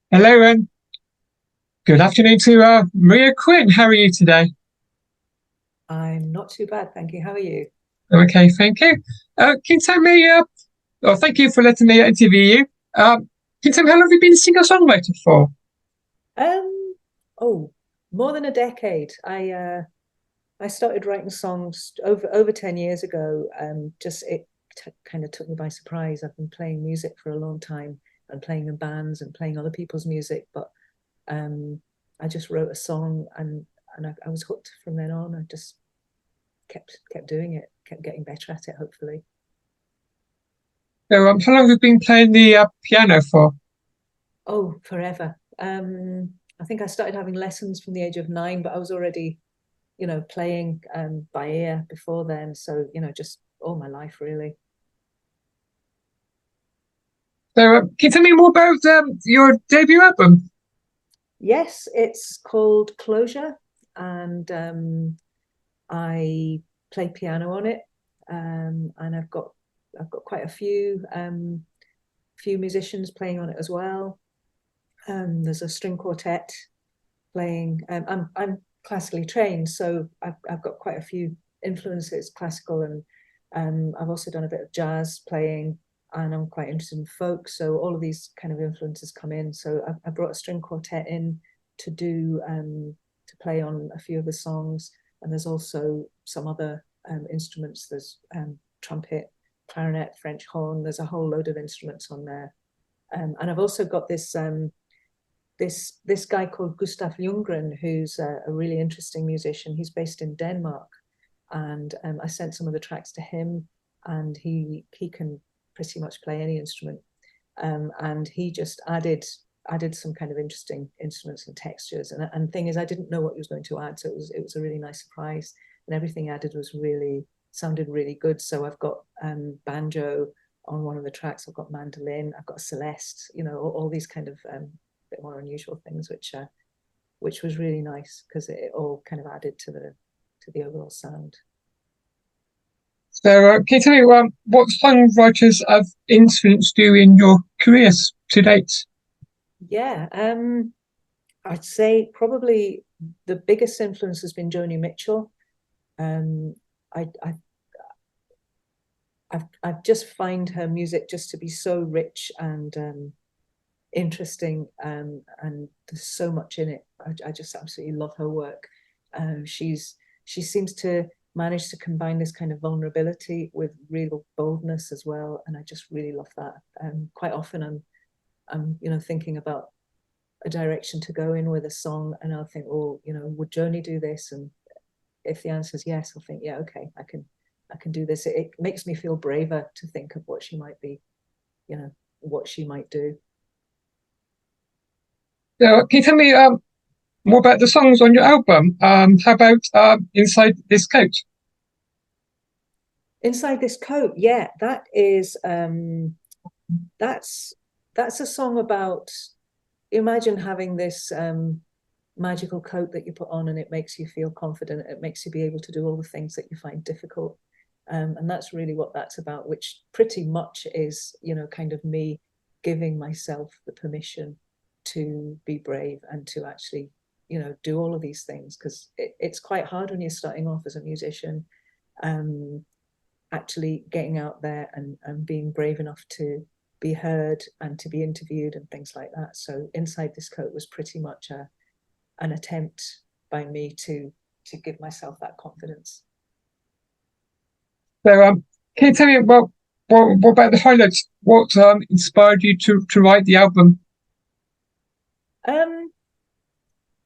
Hello and good afternoon to Maria Quinn. How are you today? I'm not too bad, thank you. How are you? Okay, thank you. Can you tell me, thank you for letting me interview you. Can you tell me how long have you been a singer-songwriter for? Um, oh, more than a decade. I started writing songs over 10 years ago. Just it kind of took me by surprise. I've been playing music for a long time and playing in bands and playing other people's music, but um, I just wrote a song and I was hooked from then on. I just kept doing it, kept getting better at it, hopefully. So, how long have you been playing the piano for? Oh, forever. I think I started having lessons from the age of 9, but I was already playing by ear before then. So, just all my life, really. So, can you tell me more about your debut album? Yes, it's called Closure, and I play piano on it. And I've got quite a few musicians playing on it as well. There's a string quartet playing. I'm classically trained, so I've got quite a few influences, classical, and I've also done a bit of jazz playing, and I'm quite interested in folk. So all of these kind of influences come in. So I brought a string quartet in to do to play on a few of the songs, and there's also some other instruments. There's trumpet, clarinet, French horn. There's a whole load of instruments on there, and I've also got this guy called Gustav Ljunggren, who's a really interesting musician. He's based in Denmark, and I sent some of the tracks to him, and he can pretty much play any instrument. And he just added some kind of interesting instruments and textures. And thing is, I didn't know what he was going to add, so it was a really nice surprise. And everything added was really sounded really good. So I've got banjo on one of the tracks. I've got mandolin. I've got celeste. All these kind of bit more unusual things, which was really nice because it all kind of added to the overall sound. So, can you tell me what songwriters have influenced you in your careers to date? Yeah, I'd say probably the biggest influence has been Joni Mitchell. Um, I, I I've just find her music just to be so rich and interesting, and there's so much in it. I just absolutely love her work. She seems to manage to combine this kind of vulnerability with real boldness as well, and I just really love that. Quite often I'm thinking about a direction to go in with a song, and I'll think, oh, would Joni do this? And if the answer is yes, I'll think, yeah, okay, I can do this. It makes me feel braver to think of what she might be, what she might do. So, can you tell me more about the songs on your album? How about Inside This Coat? Inside This Coat, yeah, that's that's a song about, imagine having this magical coat that you put on and it makes you feel confident. It makes you be able to do all the things that you find difficult. And that's really what that's about, which pretty much is, kind of me giving myself the permission to be brave and to actually, do all of these things, because it's quite hard when you're starting off as a musician, um, actually getting out there and being brave enough to be heard and to be interviewed and things like that. So Inside This Coat was pretty much an attempt by me to give myself that confidence. So, can you tell me about what about the highlights? What inspired you to write the album? Um,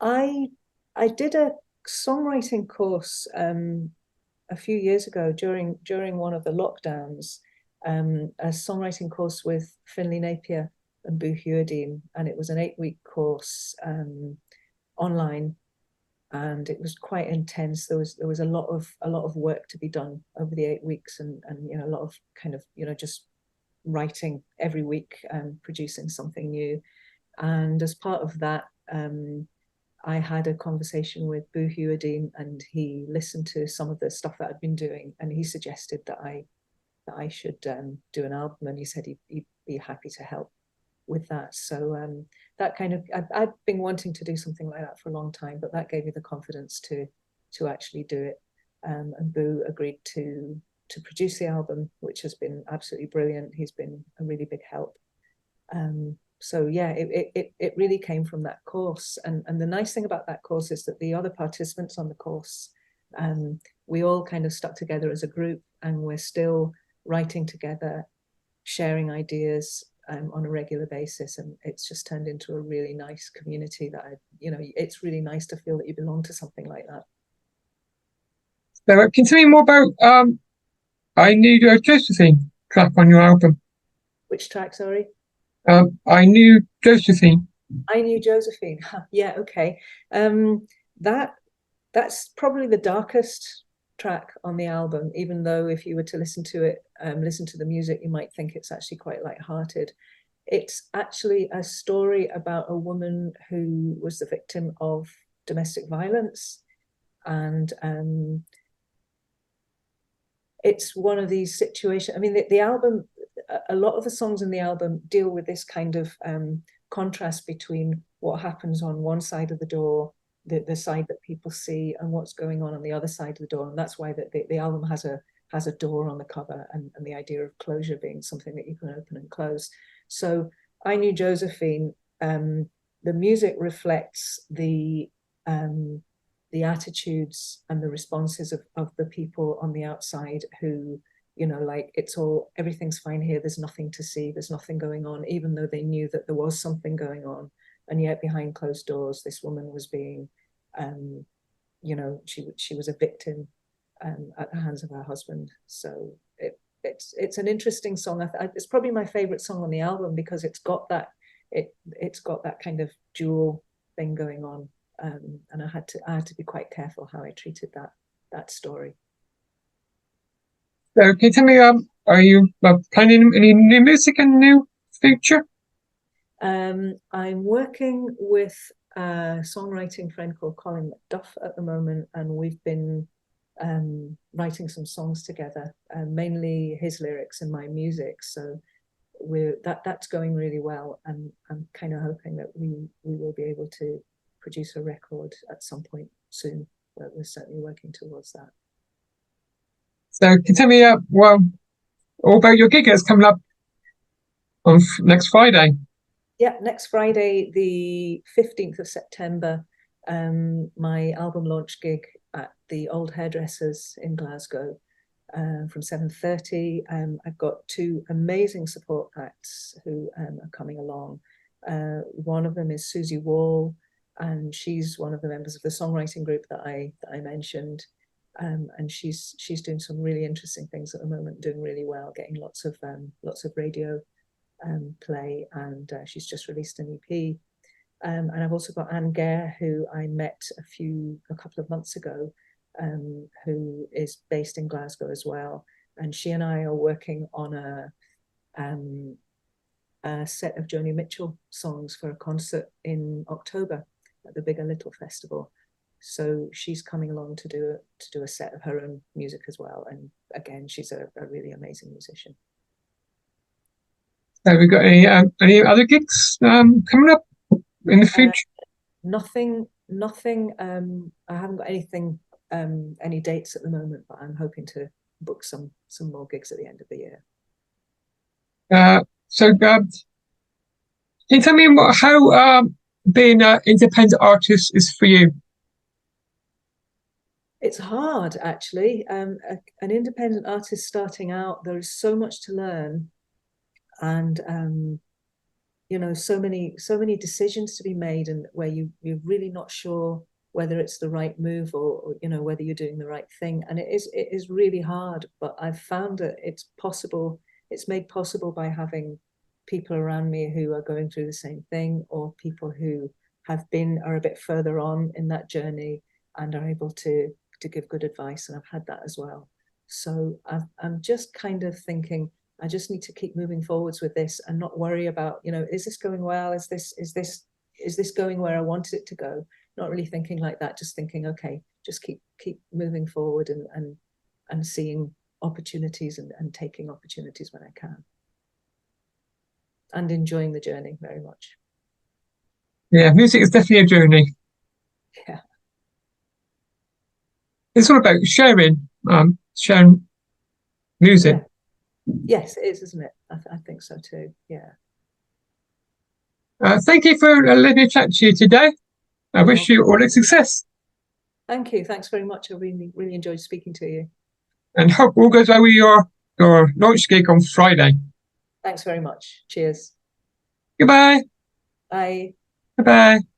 I I did a songwriting course a few years ago during one of the lockdowns, a songwriting course with Finlay Napier and Boo Hewerdine, and it was an 8-week course online, and it was quite intense. There was a lot of work to be done over the 8 weeks, and a lot of kind of just writing every week and producing something new. And as part of that, I had a conversation with Boo Hewerdine, and he listened to some of the stuff that I'd been doing, and he suggested that I should do an album, and he said he'd be happy to help. with that. So that kind of, I've been wanting to do something like that for a long time, but that gave me the confidence to actually do it. And Boo agreed to produce the album, which has been absolutely brilliant. He's been a really big help. So yeah, it really came from that course. And the nice thing about that course is that the other participants on the course, we all kind of stuck together as a group, and we're still writing together, sharing ideas on a regular basis. And it's just turned into a really nice community that it's really nice to feel that you belong to something like that. So can you tell me more about I Knew Josephine track on your album? Which track, sorry? I Knew Josephine. I Knew Josephine. Yeah, okay. That's probably the darkest track on the album, even though if you were to listen to it, listen to the music, you might think it's actually quite light-hearted. It's actually a story about a woman who was the victim of domestic violence. And it's one of these situations. I mean, the album, a lot of the songs in the album deal with this kind of contrast between what happens on one side of the door, the side that people see, and what's going on the other side of the door. And that's why the album has a door on the cover, and the idea of closure being something that you can open and close. So I Knew Josephine, the music reflects the attitudes and the responses of the people on the outside who, like, everything's fine here, there's nothing to see, there's nothing going on, even though they knew that there was something going on. And yet behind closed doors, this woman was being, she was a victim at the hands of her husband. So it's an interesting song. It's probably my favorite song on the album because it's got that kind of dual thing going on. And I had to be quite careful how I treated that story. So can you tell me, are you planning any new music in the near future? I'm working with a songwriting friend called Colin McDuff at the moment, and we've been writing some songs together, mainly his lyrics and my music. So that's going really well, and I'm kind of hoping that we will be able to produce a record at some point soon. But we're certainly working towards that. So can you tell me, all about your gig that's coming up on next Friday? Yeah, next Friday, the 15th of September, my album launch gig at the Old Hairdressers in Glasgow from 7:30. I've got two amazing support acts who are coming along. One of them is Susie Wall, and she's one of the members of the songwriting group that I mentioned. And she's doing some really interesting things at the moment, doing really well, getting lots of radio play, and she's just released an EP. And I've also got Anne Gare, who I met a couple of months ago, who is based in Glasgow as well. And she and I are working on a set of Joni Mitchell songs for a concert in October at the Big and Little Festival. So she's coming along to do a set of her own music as well. And again, she's a really amazing musician. Have we got any other gigs coming up in the future? Nothing. I haven't got anything, any dates at the moment, but I'm hoping to book some more gigs at the end of the year. So can you tell me how being an independent artist is for you? It's hard, actually. An independent artist starting out, there is so much to learn, and so many decisions to be made, and where you're really not sure whether it's the right move or whether you're doing the right thing. And it is really hard, but I've found that it's possible. It's made possible by having people around me who are going through the same thing, or people who are a bit further on in that journey and are able to give good advice. And I've had that as well. So I'm just kind of thinking, I just need to keep moving forwards with this and not worry about, is this going well? Is this going where I wanted it to go? Not really thinking like that, just thinking, okay, just keep moving forward and seeing opportunities and taking opportunities when I can. and enjoying the journey very much. Yeah, music is definitely a journey. Yeah. It's all about sharing music. Yeah. Yes, it is, isn't it? I think so too. Yeah. Thank you for letting me chat to you today. I You're wish you welcome. all the success Thank you. Thanks very much. I really, really enjoyed speaking to you. and hope all goes well with your launch gig on Friday. Thanks very much. Cheers. Goodbye. Bye. Bye-bye.